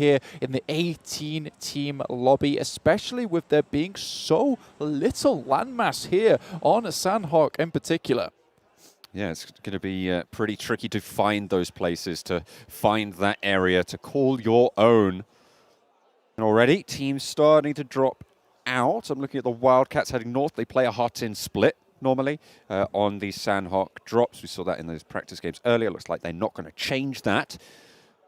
here in the 18-team lobby, especially with there being so little landmass here on Sandhawk in particular. Yeah, it's going to be pretty tricky to find those places, to find that area, to call your own. And already, teams starting to drop out. I'm looking at the Wildcats heading north. They play a hot-in split normally on the Sandhawk drops. We saw that in those practice games earlier. Looks like they're not going to change that.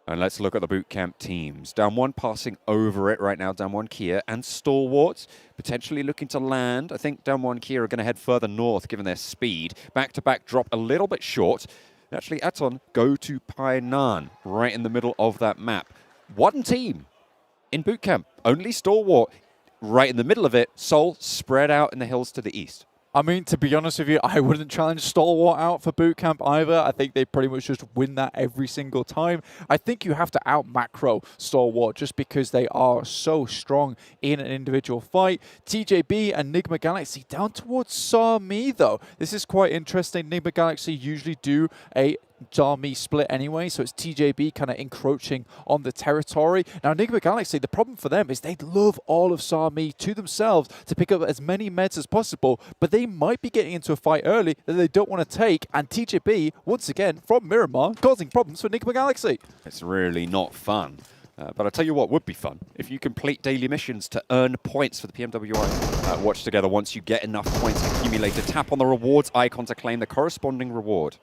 And let's look at the boot camp teams. DAMWON passing over it right now. DAMWON, Kia, and Stalwart potentially looking to land. I think DAMWON, Kia are going to head further north given their speed. Back-to-back drop a little bit short. And actually, Aton go to Painan right in the middle of that map. One team in boot camp. Only Stalwart right in the middle of it. Seoul spread out in the hills to the east. I mean, to be honest with you, I wouldn't challenge Stalwart out for boot camp either. I think they pretty much just win that every single time. I think you have to out-macro Stalwart just because they are so strong in an individual fight. TJB and Nigma Galaxy down towards Sami, though. This is quite interesting. Nigma Galaxy usually do a Sami split anyway, so it's TJB kind of encroaching on the territory. Now, Nigma Galaxy, the problem for them is they love all of Sami to themselves to pick up as many meds as possible, but they might be getting into a fight early that they don't want to take, and TJB, once again, from Miramar, causing problems for Nigma Galaxy. It's really not fun. But I'll tell you what would be fun. If you complete daily missions to earn points for the PMWI Watch Together, once you get enough points accumulated, tap on the rewards icon to claim the corresponding reward.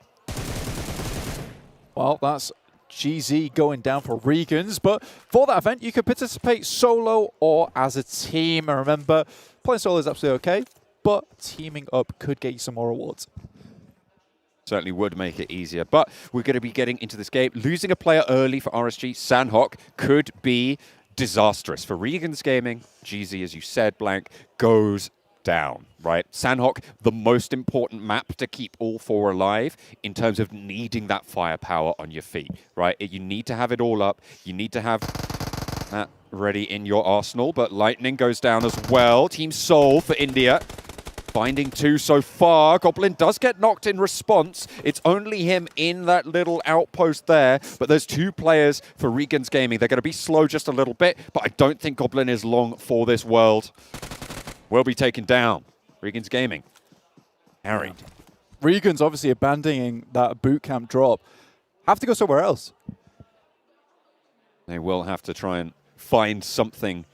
Well, that's GZ going down for Regans, but for that event, you can participate solo or as a team. And remember, playing solo is absolutely okay, but teaming up could get you some more rewards. Certainly would make it easier, but we're going to be getting into this game. Losing a player early for RSG Sandhawk could be disastrous. For Regans Gaming, GZ, as you said, Blank, goes down, right? Sandhawk, the most important map to keep all four alive in terms of needing that firepower on your feet, right? You need to have it all up. You need to have that ready in your arsenal, but Lightning goes down as well. Team Seoul for India. Finding two so far. Goblin does get knocked in response. It's only him in that little outpost there, but there's two players for Regans Gaming. They're going to be slow just a little bit, but I don't think Goblin is long for this world. Will be taken down. Regans Gaming. Harried. Regans obviously abandoning that boot camp drop. Have to go somewhere else. They will have to try and find something,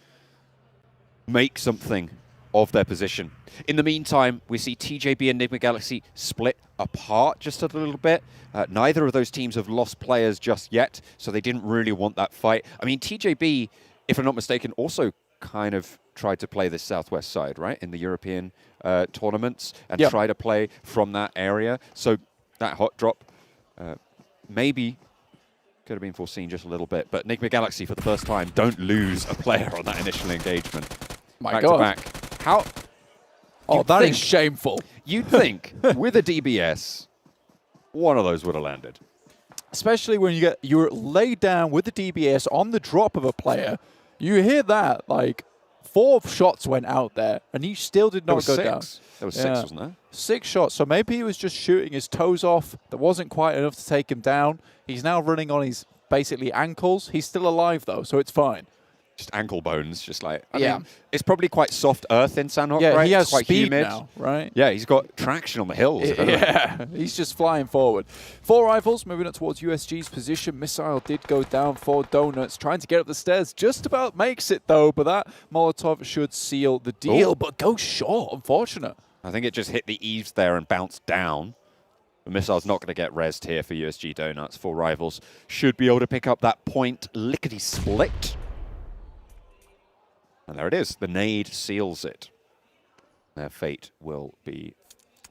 make something of their position. In the meantime, we see TJB and Nigma Galaxy split apart just a little bit. Neither of those teams have lost players just yet, so they didn't really want that fight. I mean, TJB, if I'm not mistaken, also kind of tried to play the southwest side, right, in the European tournaments, and try to play from that area. So that hot drop maybe could have been foreseen just a little bit. But Nigma Galaxy, for the first time, don't lose a player on that initial engagement. My God. Back to back. How? Oh, that is shameful. You'd think with a DBS, one of those would have landed. Especially when you're laid down with the DBS on the drop of a player. You hear that, like, 4 shots went out there, and he still did not go down. There was 6, wasn't there? 6 shots, so maybe he was just shooting his toes off. That wasn't quite enough to take him down. He's now running on his, basically, ankles. He's still alive, though, so it's fine. Just ankle bones, just like, I mean, it's probably quite soft earth in Sandhawk, yeah, right? He has quite speed humid now, right? Yeah, he's got traction on the hills. Yeah, he's just flying forward. 4 rivals moving up towards USG's position. Missile did go down for Donuts, trying to get up the stairs. Just about makes it, though, but that Molotov should seal the deal, but goes short, unfortunate. I think it just hit the eaves there and bounced down. The missile's not going to get rezzed here for USG Donuts. 4 rivals should be able to pick up that point lickety-split. And there it is. The nade seals it. Their fate will be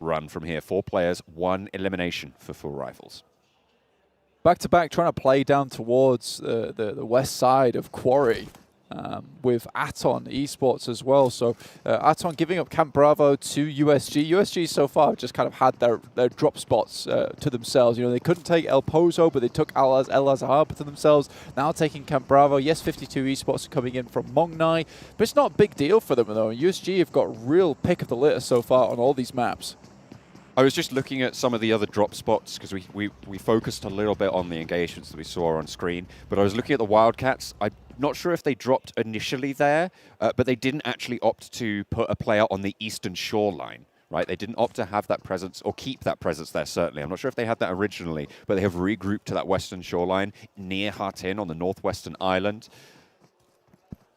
run from here. 4 players, 1 elimination for 4 rivals. Back-to-back, trying to play down towards the west side of Quarry with Aton Esports as well. So Aton giving up Camp Bravo to USG. USG so far have just kind of had their drop spots to themselves. You know, they couldn't take El Pozo, but they took El Azhar to themselves. Now taking Camp Bravo. Yes, 52 Esports are coming in from Mongnai, but it's not a big deal for them, though. USG have got real pick of the litter so far on all these maps. I was just looking at some of the other drop spots because we focused a little bit on the engagements that we saw on screen, but I was looking at the Wildcats. I'm not sure if they dropped initially there, but they didn't actually opt to put a player on the eastern shoreline, right? They didn't opt to have that presence or keep that presence there, certainly. I'm not sure if they had that originally, but they have regrouped to that western shoreline near Hatin on the northwestern island.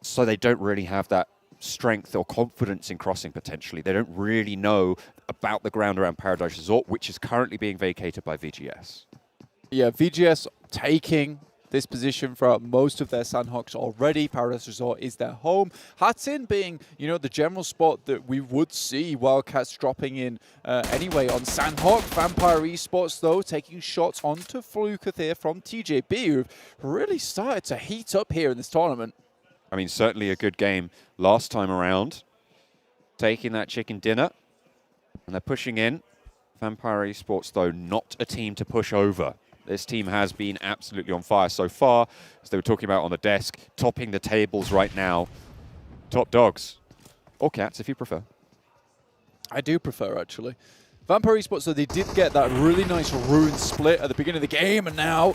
So they don't really have that strength or confidence in crossing potentially. They don't really know about the ground around Paradise Resort, which is currently being vacated by VGS. Yeah, VGS taking this position for most of their Sandhawks already. Paradise Resort is their home. Hatin being, you know, the general spot that we would see Wildcats dropping in anyway on Sandhawk. Vampire Esports, though, taking shots onto Flukath here from TJB, who've really started to heat up here in this tournament. I mean, certainly a good game last time around. Taking that chicken dinner. And they're pushing in. Vampire Esports, though, not a team to push over. This team has been absolutely on fire so far, as they were talking about on the desk, topping the tables right now. Top dogs. Or cats, if you prefer. I do prefer, actually. Vampire Esports, so they did get that really nice ruin split at the beginning of the game, and now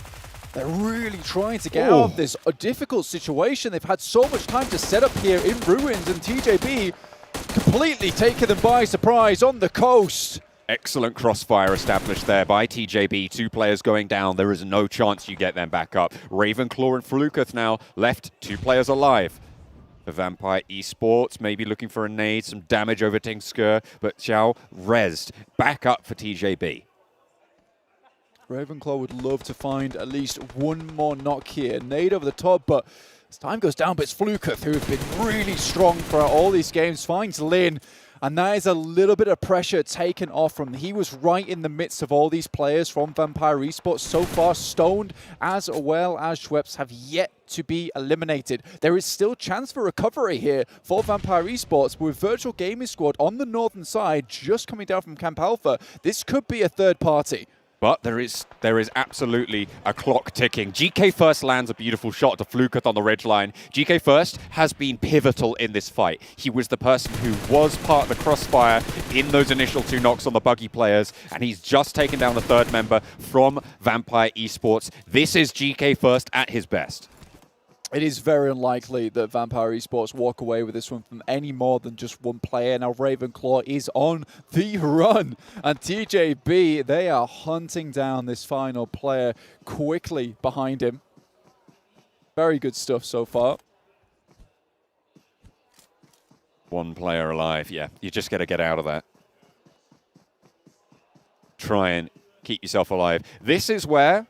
they're really trying to get out of this difficult situation. They've had so much time to set up here in ruins, and TJB completely taking them by surprise on the coast. Excellent crossfire established there by TJB. 2 players going down. There is no chance you get them back up. Ravenclaw and Flukath now left. 2 players alive. For Vampire Esports, maybe looking for a nade, some damage over Tingsker, but Xiao rezzed. Back up for TJB. Ravenclaw would love to find at least one more knock here. Nade over the top, but as time goes down, but it's Flukath, who have been really strong throughout all these games, finds Lin, and that is a little bit of pressure taken off from him. He was right in the midst of all these players from Vampire Esports. So far, Stoned as well as Schweppes have yet to be eliminated. There is still chance for recovery here for Vampire Esports, but with Virtual Gaming Squad on the northern side, just coming down from Camp Alpha, this could be a third party. But there is absolutely a clock ticking. GK First lands a beautiful shot to Flukath on the ridgeline. GK First has been pivotal in this fight. He was the person who was part of the crossfire in those initial 2 knocks on the buggy players, and he's just taken down the 3rd member from Vampire Esports. This is GK First at his best. It is very unlikely that Vampire Esports walk away with this one from any more than just one player. Now Ravenclaw is on the run. And TJB, they are hunting down this final player quickly behind him. Very good stuff so far. 1 player alive, yeah. You just got to get out of that. Try and keep yourself alive. This is where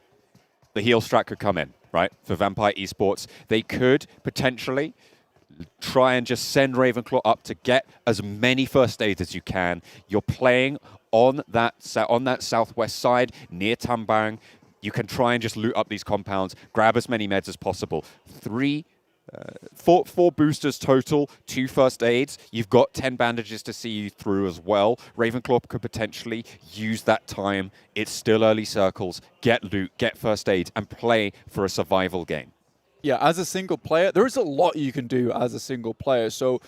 the heal strat could come in. Right, for Vampire Esports, they could potentially try and just send Ravenclaw up to get as many first aids as you can. You're playing on that southwest side near Tambang. You can try and just loot up these compounds, grab as many meds as possible. 4 boosters total, 2 first aids. You've got 10 bandages to see you through as well. Ravenclaw could potentially use that time. It's still early circles. Get loot, get first aids, and play for a survival game. Yeah, as a single player, there is a lot you can do as a single player. So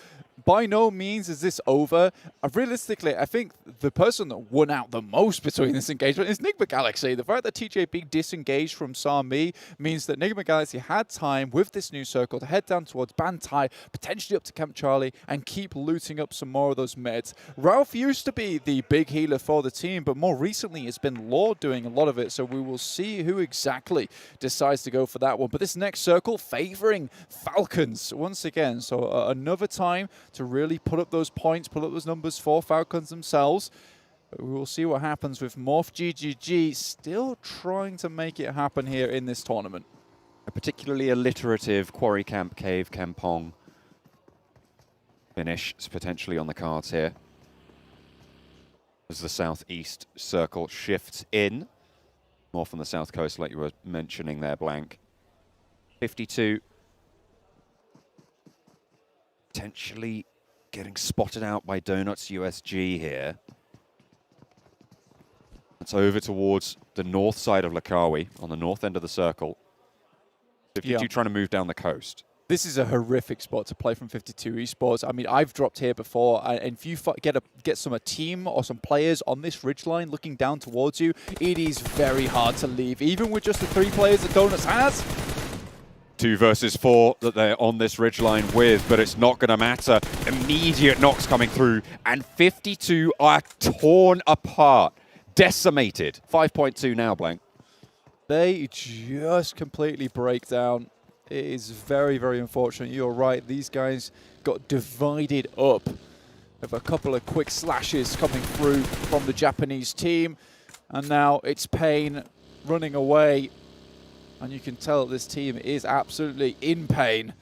by no means is this over. Realistically, I think the person that won out the most between this engagement is Nigma Galaxy. The fact that TJB disengaged from Sami means that Nigma Galaxy had time with this new circle to head down towards Bantai, potentially up to Camp Charlie, and keep looting up some more of those meds. Ralph used to be the big healer for the team, but more recently it's been Lord doing a lot of it, so we will see who exactly decides to go for that one. But this next circle favoring Falcons once again, so another time to really put up those points, put up those numbers for Falcons themselves. But we will see what happens with Morph GGG still trying to make it happen here in this tournament. A particularly alliterative Quarry Camp Cave Kampong finish is potentially on the cards here. As the southeast circle shifts in. More from the south coast, like you were mentioning there, Blank. 52. Potentially getting spotted out by Donuts USG here. It's over towards the north side of Lakawi, on the north end of the circle. 52 trying to move down the coast. This is a horrific spot to play from 52 Esports. I mean, I've dropped here before, and if you get some team or some players on this ridgeline looking down towards you, it is very hard to leave, even with just the 3 players that Donuts has. 2 versus 4 that they're on this ridgeline with, but it's not going to matter. Immediate knocks coming through, and 52 are torn apart, decimated. 5.2 now, Blank. They just completely break down. It is very, very unfortunate. You're right. These guys got divided up with a couple of quick slashes coming through from the Japanese team. And now it's Pain running away. And you can tell this team is absolutely in pain.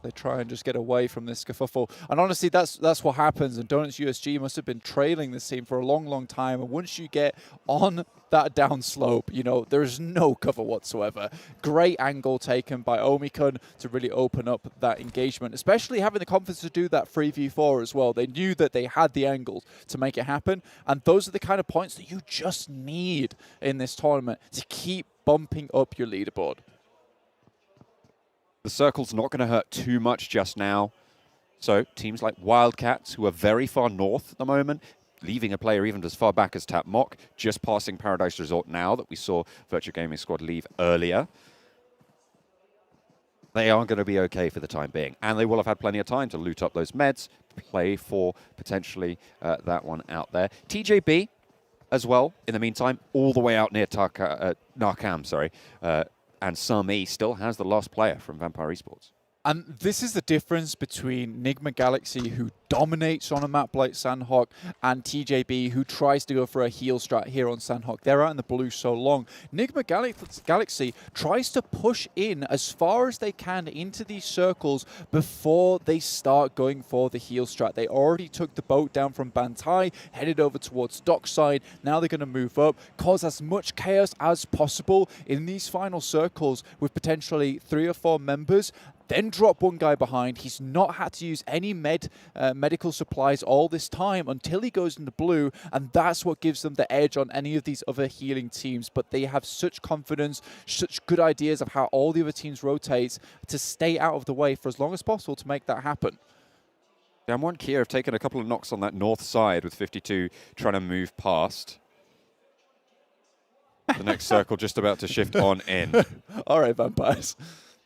They try and just get away from this kerfuffle. And honestly, that's what happens. And Donuts USG must have been trailing this team for a long, long time. And once you get on that downslope, you know, there's no cover whatsoever. Great angle taken by Omikun to really open up that engagement, especially having the confidence to do that 3v4 as well. They knew that they had the angles to make it happen. And those are the kind of points that you just need in this tournament to keep bumping up your leaderboard. The circle's not going to hurt too much just now. So teams like Wildcats, who are very far north at the moment, leaving a player even as far back as TapMock, just passing Paradise Resort now that we saw Virtual Gaming Squad leave earlier. They are going to be okay for the time being. And they will have had plenty of time to loot up those meds, play for potentially that one out there. TJB as well, in the meantime, all the way out near Narcam, sorry. And Sami still has the last player from Vampire Esports. And this is the difference between Nigma Galaxy, who dominates on a map like Sandhawk, and TJB, who tries to go for a heal strat here on Sandhawk. They're out in the blue so long. Nigma Galaxy tries to push in as far as they can into these circles before they start going for the heal strat. They already took the boat down from Bantai, headed over towards Dockside. Now they're going to move up, cause as much chaos as possible in these final circles with potentially 3 or 4 members. Then drop one guy behind. He's not had to use any medical supplies all this time until he goes into blue, and that's what gives them the edge on any of these other healing teams. But they have such confidence, such good ideas of how all the other teams rotate to stay out of the way for as long as possible to make that happen. DAMWON Kia have taken a couple of knocks on that north side with 52 trying to move past. The next circle just about to shift on in. All right, Vampires.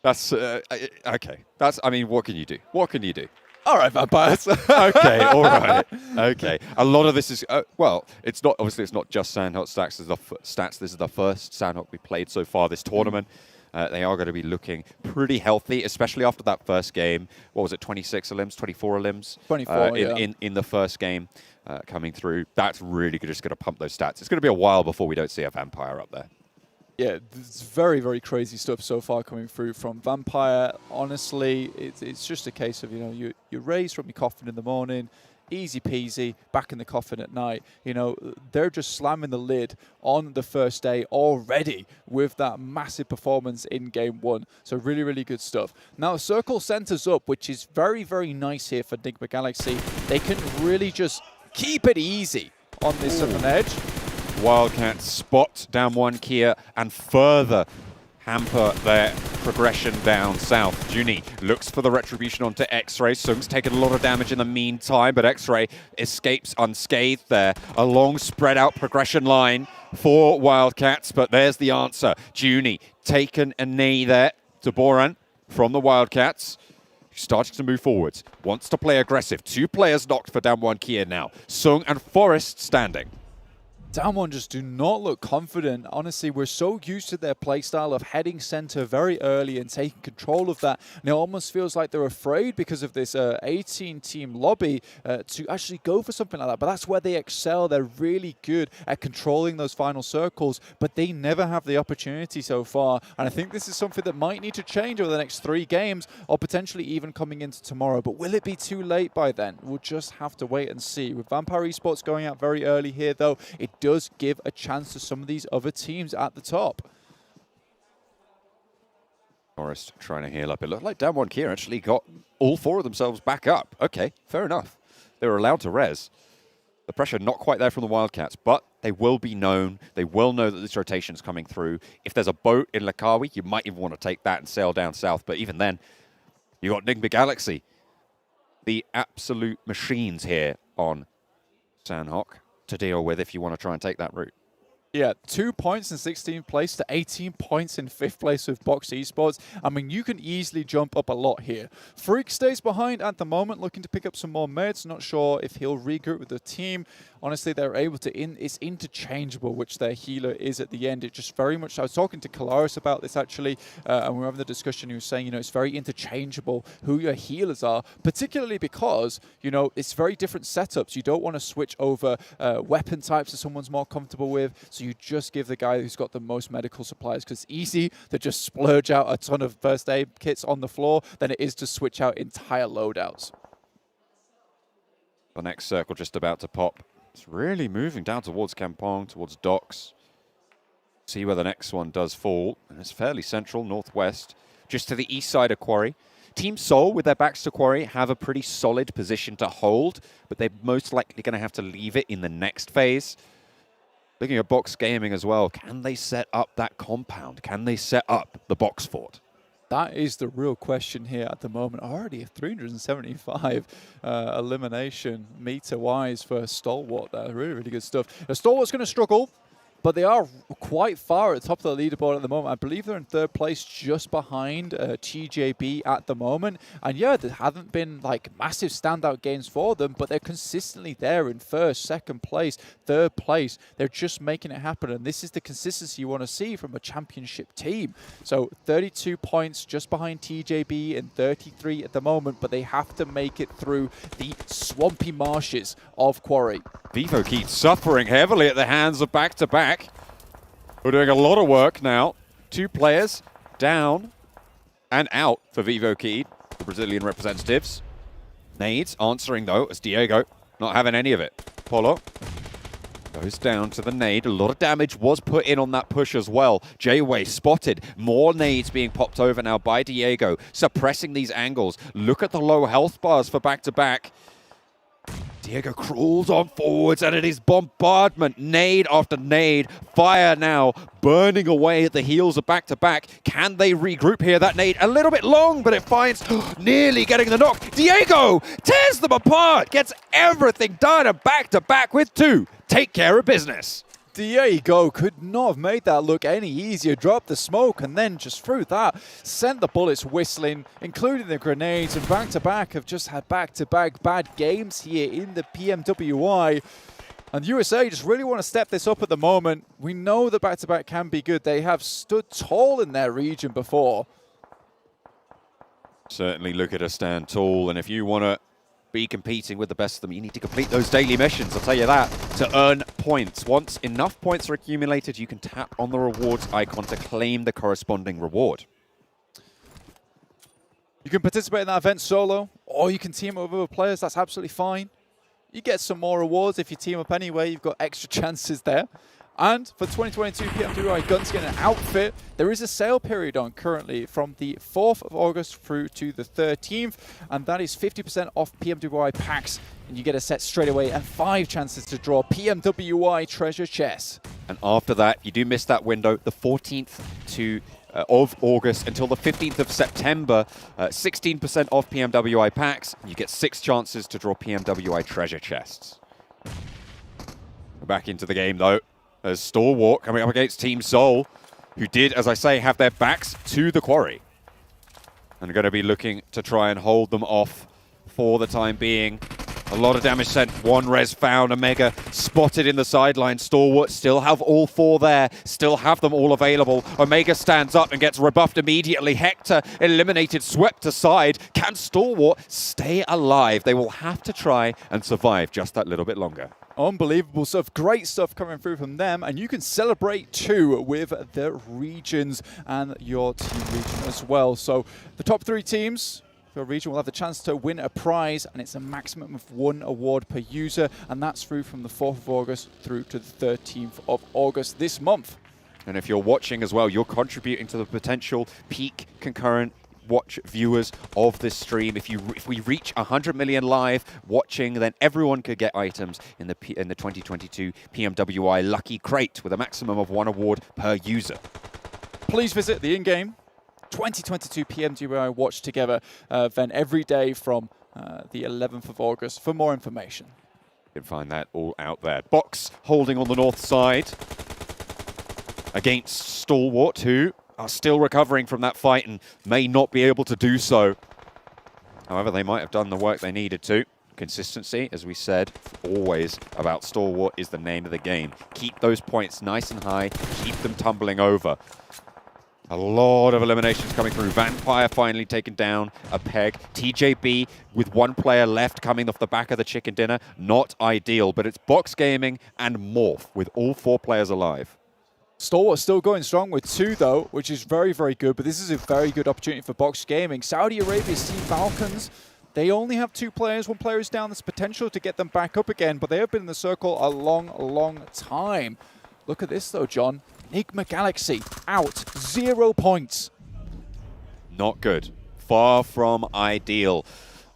That's okay. I mean, what can you do? What can you do? All right, Vampires. Okay, all right. Okay. A lot of this is, well, it's not, obviously it's not just Sandhawk stats. This is the first Sandhawk we played so far this tournament. They are going to be looking pretty healthy, especially after that first game. What was it, 26 limbs, 24 limbs? 24, in the first game coming through. That's really just going to pump those stats. It's going to be a while before we don't see a Vampire up there. Yeah, it's very, very crazy stuff so far coming through from Vampire. Honestly, it's just a case of, you know, you raise from your coffin in the morning, easy peasy, back in the coffin at night. You know, they're just slamming the lid on the first day already with that massive performance in game 1. So really, really good stuff. Now, Circle centers up, which is very, very nice here for Nigma Galaxy. They can really just keep it easy on this southern edge. Wildcats spot DAMWON Kia and further hamper their progression down south. Junie looks for the retribution onto X-Ray. Sung's taken a lot of damage in the meantime, but X-Ray escapes unscathed there. A long spread out progression line for Wildcats, but there's the answer. Junie taken a knee there to Boran from the Wildcats. Starting to move forwards, wants to play aggressive. 2 players knocked for DAMWON Kia now. Sung and Forrest standing. DAMWON just do not look confident. Honestly, we're so used to their playstyle of heading center very early and taking control of that. And it almost feels like they're afraid because of this 18-team lobby to actually go for something like that. But that's where they excel. They're really good at controlling those final circles, but they never have the opportunity so far. And I think this is something that might need to change over the next 3 games or potentially even coming into tomorrow. But will it be too late by then? We'll just have to wait and see. With Vampire Esports going out very early here, though, it does give a chance to some of these other teams at the top. Forrest trying to heal up. It looked like DAMWON Kia actually got all 4 of themselves back up. Okay, fair enough. They were allowed to res. The pressure not quite there from the Wildcats, but they will be known. They will know that this rotation's coming through. If there's a boat in Lakawi, you might even want to take that and sail down south. But even then, You got Nigma Galaxy, the absolute machines here on Sanhok to deal with if you want to try and take that route. Yeah, 2 points in 16th place to 18 points in 5th place with Box Esports. I mean, you can easily jump up a lot here. Freak stays behind at the moment, looking to pick up some more meds. Not sure if he'll regroup with the team. Honestly, they're able to, it's interchangeable, which their healer is at the end. It just very much, I was talking to Kalaris about this actually, and we were having the discussion. He was saying, you know, it's very interchangeable who your healers are, particularly because, you know, it's very different setups. You don't want to switch over weapon types that someone's more comfortable with. So you just give the guy who's got the most medical supplies, because it's easy to just splurge out a ton of first aid kits on the floor than it is to switch out entire loadouts. The next circle just about to pop. It's really moving down towards Kampong, towards docks. See where the next one does fall. And it's fairly central, northwest, just to the east side of Quarry. Team Seoul, with their backs to Quarry, have a pretty solid position to hold, but they're most likely going to have to leave it in the next phase. Looking at Box Gaming as well, can they set up that compound? Can they set up the box fort? That is the real question here at the moment. Already a 375 elimination meter-wise for Stalwart there. Really, really good stuff. Now, Stalwart's going to struggle, but they are quite far at the top of the leaderboard at the moment. I believe they're in 3rd place, just behind TJB at the moment. And yeah, there haven't been like massive standout games for them, but they're consistently there in 1st, 2nd place, 3rd place. They're just making it happen. And this is the consistency you want to see from a championship team. So 32 points just behind TJB and 33 at the moment, but they have to make it through the swampy marshes of Quarry. Vivo keeps suffering heavily at the hands of back-to-back. We're doing a lot of work now. 2 players down and out for Vivo Key, the Brazilian representatives. Nades answering though, as Diego not having any of it. Polo goes down to the nade. A lot of damage was put in on that push as well. J-Way spotted. More nades being popped over now by Diego, suppressing these angles. Look at the low health bars for back-to-back. Diego crawls on forwards, and it is bombardment, nade after nade. Fire now burning away at the heels of back-to-back. Can they regroup here? That nade a little bit long, but it finds nearly getting the knock. Diego tears them apart, gets everything done, and back-to-back with 2. Take care of business. Diego could not have made that look any easier. Dropped the smoke and then just through that sent the bullets whistling, including the grenades, and back-to-back have just had back-to-back bad games here in the PMWI. And USA just really want to step this up at the moment. We know that back-to-back can be good. They have stood tall in their region before. Certainly look at us stand tall, and if you want to be competing with the best of them, you need to complete those daily missions, I'll tell you that, to earn points. Once enough points are accumulated, you can tap on the rewards icon to claim the corresponding reward. You can participate in that event solo, or you can team up with other players. That's absolutely fine. You get some more rewards if you team up anyway. You've got extra chances there. And for 2022 PMWI Guns getting an outfit, there is a sale period on currently from the 4th of August through to the 13th, and that is 50% off PMWI packs, and you get a set straight away and 5 chances to draw PMWI treasure chests. And after that, you do miss that window, the 14th of August until the 15th of September, 16% off PMWI packs, and you get 6 chances to draw PMWI treasure chests. We're back into the game though. As Stalwart coming up against Team Seoul, who did, as I say, have their backs to the quarry. And are going to be looking to try and hold them off for the time being. A lot of damage sent. 1 res found. Omega spotted in the sideline. Stalwart still have all 4 there. Still have them all available. Omega stands up and gets rebuffed immediately. Hector eliminated, swept aside. Can Stalwart stay alive? They will have to try and survive just that little bit longer. Unbelievable stuff. Great stuff coming through from them. And you can celebrate too with the regions and your team region as well. So the top 3 teams for a region will have the chance to win a prize, and it's a maximum of 1 award per user. And that's through from the 4th of August through to the 13th of August this month. And if you're watching as well, you're contributing to the potential peak concurrent watch viewers of this stream. If we reach 100 million live watching, then everyone could get items in the 2022 PMWI Lucky Crate with a maximum of 1 award per user. Please visit the in-game 2022 PMWI Watch Together event every day from the 11th of August for more information. You can find that all out there. Box holding on the north side against Stalwart, who are still recovering from that fight and may not be able to do so. However, they might have done the work they needed to. Consistency, as we said, always about Stalwart is the name of the game. Keep those points nice and high, keep them tumbling over. A lot of eliminations coming through. Vampire finally taken down, a peg. TJB with one player left coming off the back of the chicken dinner. Not ideal, but it's Box Gaming and Morph with all 4 players alive. Stalwart still going strong with 2 though, which is very, very good, but this is a very good opportunity for Box Gaming. Saudi Arabia's team Falcons, they only have 2 players, 1 player is down. There's potential to get them back up again, but they have been in the circle a long, long time. Look at this though, John. Nigma Galaxy out, 0 points. Not good. Far from ideal.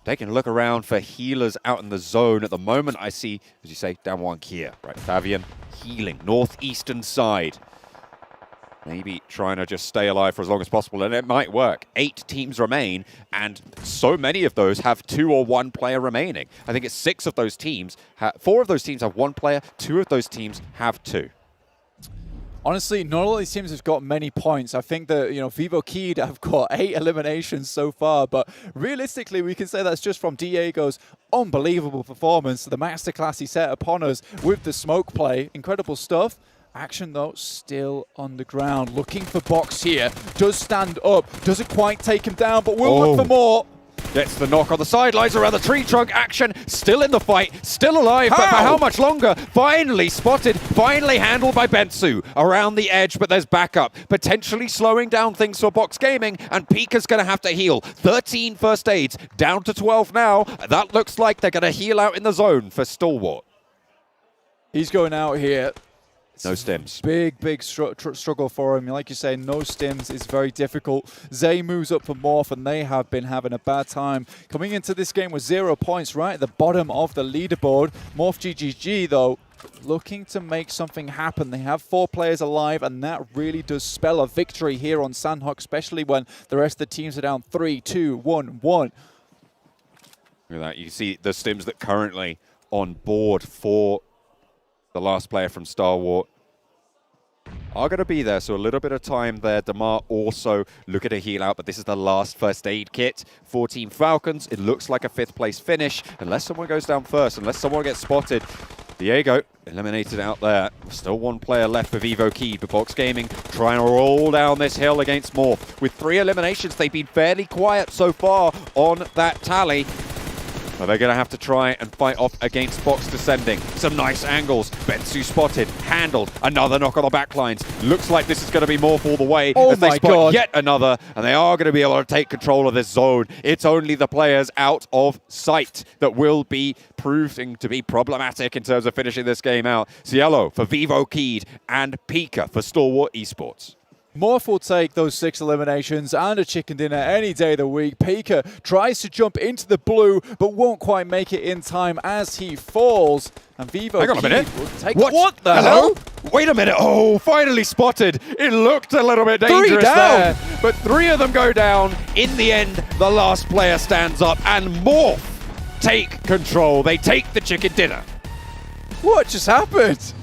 Taking a look around for healers out in the zone. At the moment, I see, as you say, DAMWON here. Right, Fabian healing, northeastern side. Maybe trying to just stay alive for as long as possible, and it might work. 8 teams remain, and so many of those have 2 or 1 player remaining. I think it's 6 of those teams. 4 of those teams have 1 player, 2 of those teams have 2. Honestly, not all these teams have got many points. I think that, Vivo Keyed have got 8 eliminations so far, but realistically, we can say that's just from Diego's unbelievable performance. The masterclass he set upon us with the smoke play. Incredible stuff. Action, though, still on the ground. Looking for Box here. Does stand up. Doesn't quite take him down, but will look for more. Gets the knock on the sidelines around the tree trunk. Action still in the fight, still alive, but for how much longer? Finally spotted, finally handled by Bensu around the edge, but there's backup. Potentially slowing down things for Box Gaming, and Pika's going to have to heal. 13 first aids, down to 12 now. That looks like they're going to heal out in the zone for Stalwart. He's going out here. No stims. Big struggle for him. Like you say, no stims is very difficult. Zay moves up for Morph, and they have been having a bad time. Coming into this game with 0 points, right at the bottom of the leaderboard. Morph GGG, though, looking to make something happen. They have 4 players alive, and that really does spell a victory here on Sandhawk, especially when the rest of the teams are down 3, 2, 1, 1. Look at that. You see the stims that currently on board for the last player from Stalwart are going to be there, so a little bit of time there. Damar also looking to heal out, but this is the last first aid kit for Team Falcons. It looks like a 5th place finish, unless someone goes down first, unless someone gets spotted. Diego eliminated out there. Still 1 player left for Vivo Key, but Box Gaming trying to roll down this hill against Morph. With 3 eliminations, they've been fairly quiet so far on that tally. But they're going to have to try and fight off against Box descending. Some nice angles. Bensu spotted, handled. Another knock on the backlines. Looks like this is going to be Morph all the way. Oh as they my spot God. Yet another, and they are going to be able to take control of this zone. It's only the players out of sight that will be proving to be problematic in terms of finishing this game out. Cielo for Vivo Keyed and Pika for Stalwart Esports. Morph will take those 6 eliminations and a chicken dinner any day of the week. Pika tries to jump into the blue, but won't quite make it in time as he falls. And Vivo Hang on a minute. will take... What the hell? Wait a minute. Oh, finally spotted. It looked a little bit dangerous there. But 3 of them go down. In the end, the last player stands up, and Morph take control. They take the chicken dinner. What just happened?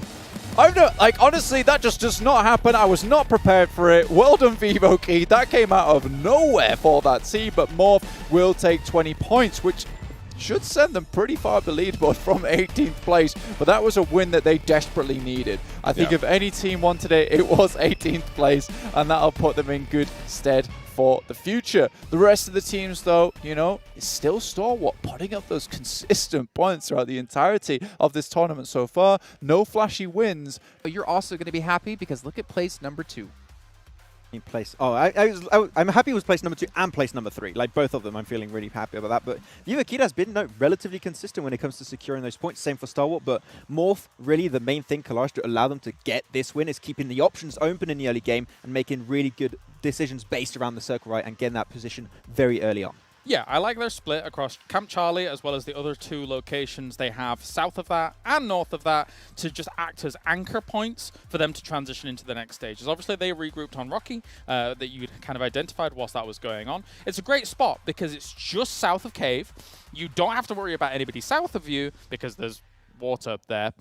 Honestly, that just does not happen. I was not prepared for it. Well done, Vivo Key. That came out of nowhere for that team, but Morph will take 20 points, which should send them pretty far up the leaderboard from 18th place, but that was a win that they desperately needed. I think if any team wanted it, it was 18th place, and that'll put them in good stead for the future. The rest of the teams, though, is still Stalwart, putting up those consistent points throughout the entirety of this tournament so far. No flashy wins. But you're also going to be happy because look at place number 2. Place. Oh, I'm happy with place number 2 and place number 3. Like both of them, I'm feeling really happy about that. But Vivo Kid has been relatively consistent when it comes to securing those points. Same for Stalwart. But Morph, really the main thing, Kalash, to allow them to get this win is keeping the options open in the early game and making really good decisions based around the circle right and getting that position very early on. Yeah, I like their split across Camp Charlie as well as the other 2 locations they have south of that and north of that to just act as anchor points for them to transition into the next stages. Obviously, they regrouped on Rocky that you kind of identified whilst that was going on. It's a great spot because it's just south of Cave. You don't have to worry about anybody south of you because there's water there.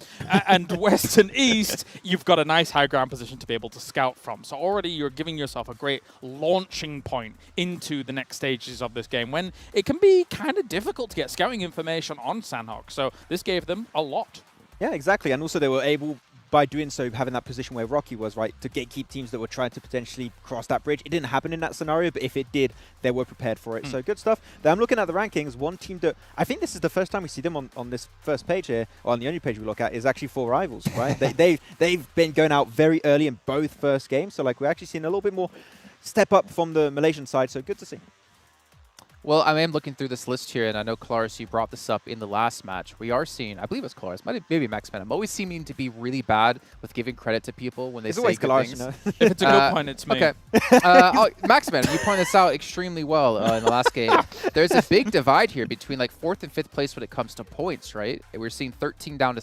And west and east, you've got a nice high ground position to be able to scout from. So already you're giving yourself a great launching point into the next stages of this game when it can be kind of difficult to get scouting information on Sandhawk. So this gave them a lot. Yeah, exactly. And also they were able, by doing so, having that position where Rocky was, right, to gatekeep teams that were trying to potentially cross that bridge. It didn't happen in that scenario, but if it did, they were prepared for it. So good stuff. Then I'm looking at the rankings. One team that I think this is the first time we see them on this first page here, or on the only page we look at, is actually 4 Rivals, right? They've been going out very early in both first games. So like we're actually seeing a little bit more step up from the Malaysian side. So good to see. Well, I am looking through this list here, and I know, Claris, you brought this up in the last match. We are seeing, I believe it's Claris, maybe Max Man. I'm always seeming to be really bad with giving credit to people when they say good Claris, things. you know? If it's a good point, it's me. Okay. Max Man, you pointed this out extremely well in the last game. There's a big divide here between like 4th and 5th place when it comes to points, right? We're seeing 13 down to